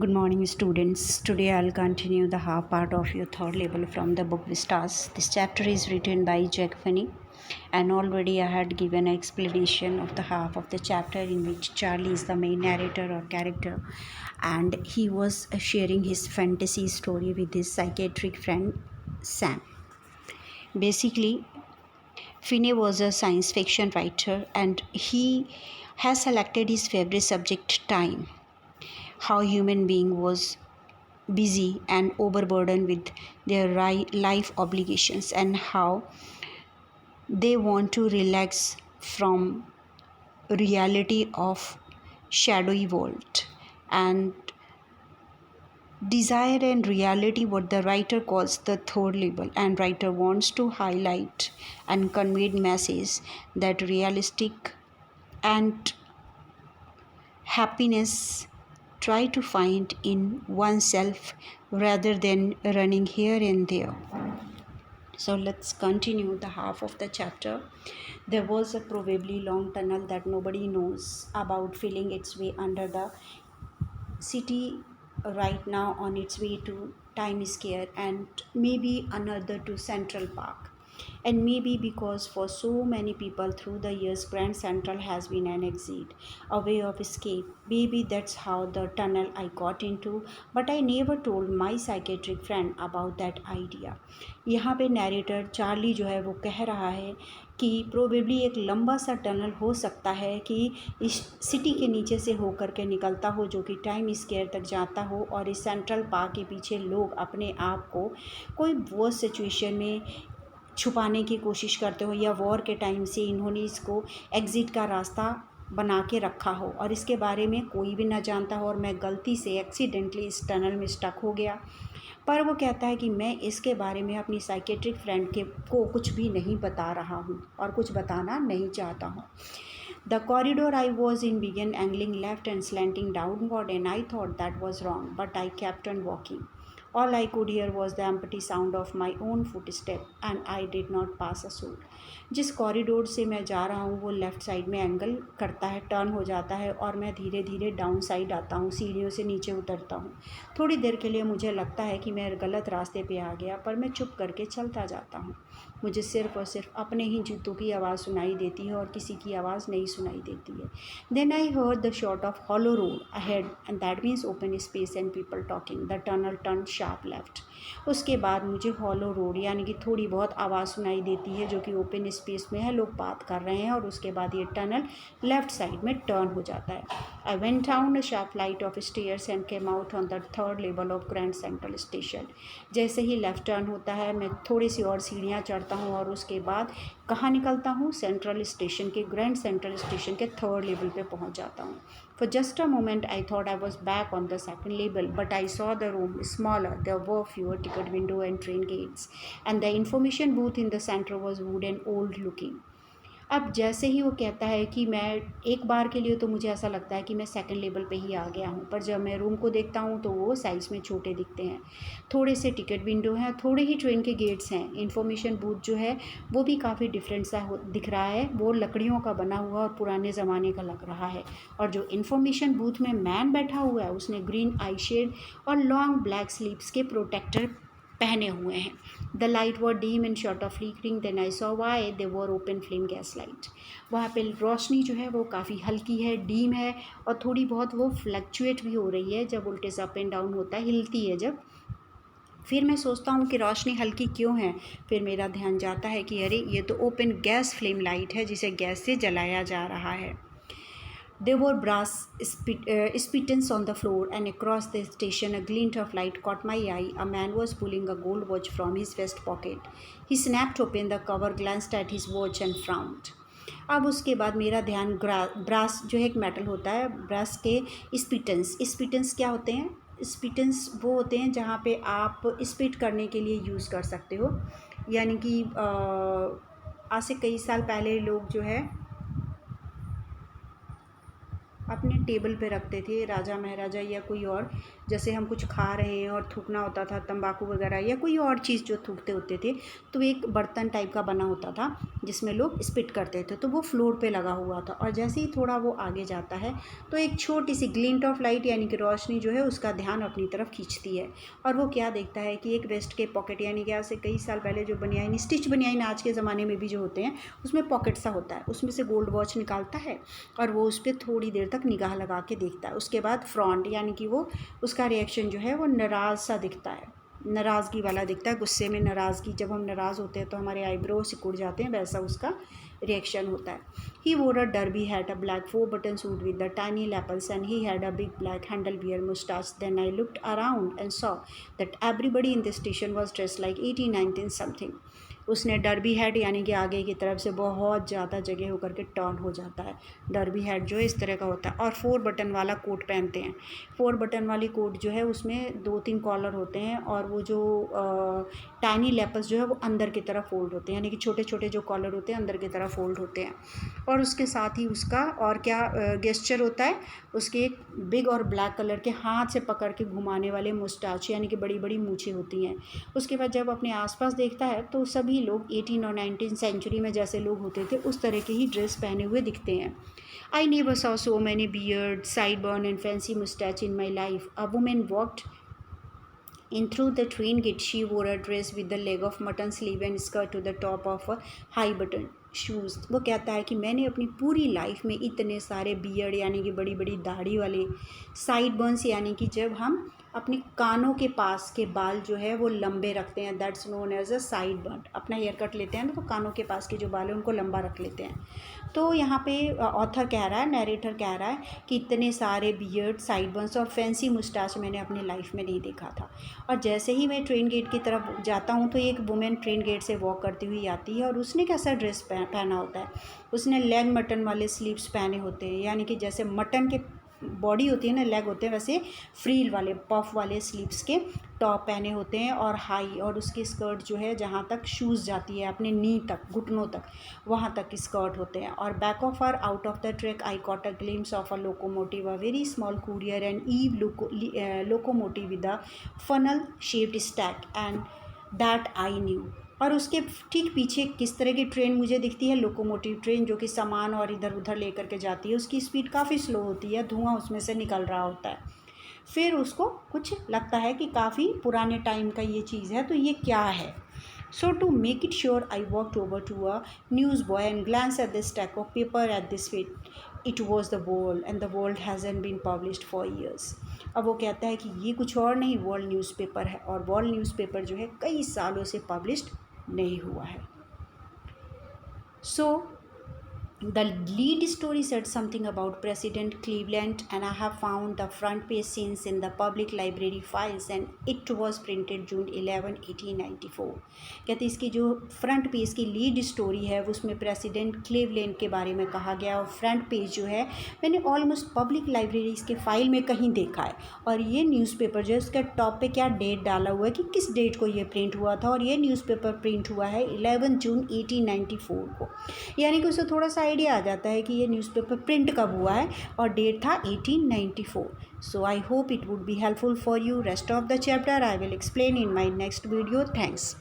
Good morning, students. Today I'll continue the half part of your third level from the book Vistas. This chapter is written by Jack Finney, and already I had given an explanation of the half of the chapter in which Charlie is the main narrator or character, and he was sharing his fantasy story with his psychiatric friend Sam. Basically, Finney was a science fiction writer, and he has selected his favorite subject, time, how human being was busy and overburdened with their life obligations, and how they want to relax from reality of shadowy world and desire and reality, what the writer calls the third level. And writer wants to highlight and convey message that realistic and happiness try to find in oneself rather than running here and there. So let's continue the half of the chapter. There was a probably long tunnel that nobody knows about, feeling its way under the city right now, on its way to Times Square and maybe another to Central Park. And maybe because for so many people through the years, Grand Central has been an exit, a way of escape. Maybe that's how the tunnel I got into, but I never told my psychiatric friend about that idea. यहाँ पे narrator Charlie जो है वो कह रहा है कि probably एक लंबा सा टनल हो सकता है कि इस सिटी के नीचे से होकर के निकलता हो, जो कि टाइम स्क्वायर तक जाता हो, और इस सेंट्रल पार्क के पीछे लोग अपने आप को कोई वर्स्ट सिचुएशन में छुपाने की कोशिश करते हो, या वॉर के टाइम से इन्होंने इसको एग्ज़िट का रास्ता बना के रखा हो और इसके बारे में कोई भी ना जानता हो, और मैं गलती से एक्सीडेंटली इस टनल में स्टक हो गया। पर वो कहता है कि मैं इसके बारे में अपनी साइकेट्रिक फ्रेंड को कुछ भी नहीं बता रहा हूँ और कुछ बताना नहीं चाहता हूँ। The corridor I was in began angling left and slanting downward, and I thought that was wrong, but I kept on walking. All I could hear was the empty sound of my own footstep, and I did not pass a soul. जिस corridor से मैं जा रहा हूँ वो left side में angle करता है, टर्न हो जाता है, और मैं धीरे धीरे डाउन साइड आता हूँ, सीढ़ियों से नीचे उतरता हूँ। थोड़ी देर के लिए मुझे लगता है कि मैं गलत रास्ते पे आ गया, पर मैं चुप करके चलता जाता हूँ। मुझे सिर्फ और सिर्फ अपने ही जूतों की आवाज़ सुनाई देती है और किसी की आवाज़ नहीं सुनाई देती है। Then I heard the shot of hollow road ahead, and that means open space and people talking. The tunnel turn sharp left. उसके बाद मुझे हॉलो रोड यानी कि थोड़ी बहुत आवाज़ सुनाई देती है जो कि ओपन स्पेस में है, लोग बात कर रहे हैं, और उसके बाद ये टनल लेफ्ट साइड में टर्न हो जाता है। I went down a sharp flight of stairs and came out on the third level of grand central station. जैसे ही लेफ़्ट टर्न होता है मैं थोड़ी सी और सीढ़ियाँ चढ़ता हूँ और उसके बाद कहाँ निकलता हूँ, सेंट्रल स्टेशन के, ग्रैंड सेंट्रल स्टेशन के थर्ड लेवल पे पहुँच जाता हूँ। For just a moment I thought I was back on the second level, but I saw the room smaller. There were fewer ticket window and train gates, and the information booth in the center was wooden, old looking. अब जैसे ही वो कहता है कि मैं एक बार के लिए तो मुझे ऐसा लगता है कि मैं सेकंड लेवल पे ही आ गया हूँ, पर जब मैं रूम को देखता हूँ तो वो साइज़ में छोटे दिखते हैं। थोड़े से टिकट विंडो हैं, थोड़े ही ट्रेन के गेट्स हैं। इन्फॉर्मेशन बूथ जो है वो भी काफ़ी डिफरेंट सा दिख रहा है, वो लकड़ियों का बना हुआ और पुराने ज़माने का लग रहा है। और जो इन्फॉर्मेशन बूथ में मैन बैठा हुआ है उसने ग्रीन आई शेड और लॉन्ग ब्लैक स्लीव्स के प्रोटेक्टर पहने हुए हैं। The light were dim and short of flickering, then I saw why they were open flame gas light. वहाँ पे रोशनी जो है वो काफ़ी हल्की है, डीम है, और थोड़ी बहुत वो फ्लक्चुएट भी हो रही है जब वोल्टेज अप एंड डाउन होता है, हिलती है जब। फिर मैं सोचता हूँ कि रोशनी हल्की क्यों है। फिर मेरा ध्यान जाता है कि अरे ये तो ओपन गैस फ्लेम लाइट है जिसे गैस से जलाया जा रहा है। There were brass spittoons on the floor, and across the station a glint of light caught my eye. A man was pulling a gold watch from his vest pocket. He snapped open the cover, glanced at his watch and frowned. अब उसके बाद मेरा ध्यान brass जो है एक metal होता है, ब्रास के स्पिटन्स क्या होते हैं? स्पिटन्स वो होते हैं जहाँ पे आप स्पिट करने के लिए यूज़ कर सकते हो, यानी कि आज से कई साल पहले लोग जो है अपने टेबल पे रखते थे, राजा महाराजा या कोई और, जैसे हम कुछ खा रहे हैं और थूकना होता था, तंबाकू वगैरह या कोई और चीज़ जो थूकते होते थे, तो एक बर्तन टाइप का बना होता था जिसमें लोग स्पिट करते थे, तो वो फ्लोर पे लगा हुआ था। और जैसे ही थोड़ा वो आगे जाता है तो एक छोटी सी ग्लिंट ऑफ लाइट यानी कि रोशनी जो है उसका ध्यान अपनी तरफ खींचती है, और वो क्या देखता है कि एक वेस्ट के पॉकेट, यानी कि आज से कई साल पहले जो बनियाइन, स्टिच बनियाइन आज के ज़माने में भी जो होते हैं उसमें पॉकेट सा होता है, उसमें से गोल्ड वॉच निकालता है और वो उस पर थोड़ी देर तक निगाह लगा के देखता है। उसके बाद फ्रॉन्ट यानी कि वो उसका रिएक्शन जो है वो नाराज़ सा दिखता है, नाराज़गी वाला दिखता है, गुस्से में नाराज़गी। जब हम नाराज़ होते हैं तो हमारे आईब्रो सिकुड़ जाते हैं, वैसा उसका रिएक्शन होता है। He wore a derby hat, a black 4-button suit with the tiny lapels, and he had a big black handle beer mustache. Then I looked around and saw that everybody in the station was dressed like 18, 19 something. उसने derby hat यानी कि आगे की तरफ से बहुत ज़्यादा जगह होकर के टर्न हो जाता है। डर्बी हैट जो है इस तरह का होता है, और 4 बटन वाला कोट पहनते हैं। 4 बटन वाली कोट जो है उसमें 2-3 कॉलर होते हैं, और वो जो टाइनी लेपल्स जो है वो अंदर की तरफ फोल्ड होते हैं, यानी कि छोटे छोटे जो कॉलर होते हैं अंदर की तरफ फोल्ड होते हैं। और उसके साथ ही उसका और क्या गेस्चर होता है, उसके एक बिग और ब्लैक कलर के हाथ से पकड़ के घुमाने वाले मुस्टाच यानी कि बड़ी बड़ी मूछें होती हैं। उसके बाद जब अपने आसपास देखता है तो सभी लोग 18 और 19 सेंचुरी में जैसे लोग होते थे उस तरह के ही ड्रेस पहने हुए दिखते हैं। I never saw so many beard, sideburn and fancy mustache in my life. A woman walked in through the train gate. She wore a dress with the leg of mutton sleeve and skirt to the top of a high button shoes. वो कहता है कि मैंने अपनी पूरी life में इतने सारे बियर्ड यानी कि बड़ी बड़ी दाढ़ी वाले, साइड बर्न्स यानी कि जब हम अपने कानों के पास के बाल जो है वो लंबे रखते हैं, that's known as a side burn. अपना हेयर कट लेते हैं ना तो कानों के पास के जो बाल है उनको लंबा रख लेते हैं। तो यहाँ पे ऑथर कह रहा है, नरेटर कह रहा है कि इतने सारे बियर्ड, साइड बर्न्स और फैंसी मुस्टाच मैंने अपनी लाइफ में नहीं देखा था। और जैसे ही मैं ट्रेन गेट की तरफ जाता हूँ तो एक वुमेन ट्रेन गेट से वॉक करती हुई आती है, और उसने कैसा ड्रेस पहना होता है, उसने लेग मटन वाले स्लीव्स पहने होते हैं, यानी कि जैसे मटन के बॉडी होती है ना, लेग होते हैं, वैसे फ्रील वाले पफ वाले स्लीव्स के टॉप पहने होते हैं और हाई, और उसकी स्कर्ट जो है जहाँ तक शूज़ जाती है अपने नी तक, घुटनों तक, वहाँ तक की स्कर्ट होते हैं। और back of her out of the track I caught a glimpse of a locomotive, a very small courier and ewe locomotive with a funnel shaped stack and that I knew. और उसके ठीक पीछे किस तरह की ट्रेन मुझे दिखती है, लोकोमोटिव ट्रेन, जो कि सामान और इधर उधर लेकर के जाती है। उसकी स्पीड काफ़ी स्लो होती है, धुआं उसमें से निकल रहा होता है। फिर उसको कुछ लगता है कि काफ़ी पुराने टाइम का ये चीज़ है, तो ये क्या है। So to make it sure, I walked over to a newsboy and glanced at the stack of paper at this feet. It was the World, and the World hasn't been published for years. अब वो कहता है कि ये कुछ और नहीं, world newspaper है, और वर्ल्ड न्यूज़पेपर जो है कई सालों से पब्लिश्ड नहीं हुआ है। So the lead story said something about President Cleveland, and I have found the front page scenes in the public library files, and it was printed June 11, 1894. कहते इसकी जो फ्रंट पेज की लीड स्टोरी है उसमें president Cleveland के बारे में कहा गया, और फ्रंट पेज जो है मैंने ऑलमोस्ट पब्लिक लाइब्रेरीज के फाइल में कहीं देखा है। और ये न्यूज़पेपर जो है उसके टॉप पे क्या डेट डाला हुआ है कि किस डेट को ये प्रिंट हुआ था, और ये न्यूज़पेपर प्रिंट हुआ है 11 जून 1894 को, यानी कि उसे थोड़ा सा आइडिया आ जाता है कि ये न्यूज़पेपर प्रिंट कब हुआ है, और डेट था 1894. So I hope it would be helpful for you. Rest of the chapter I will explain in my next video. Thanks.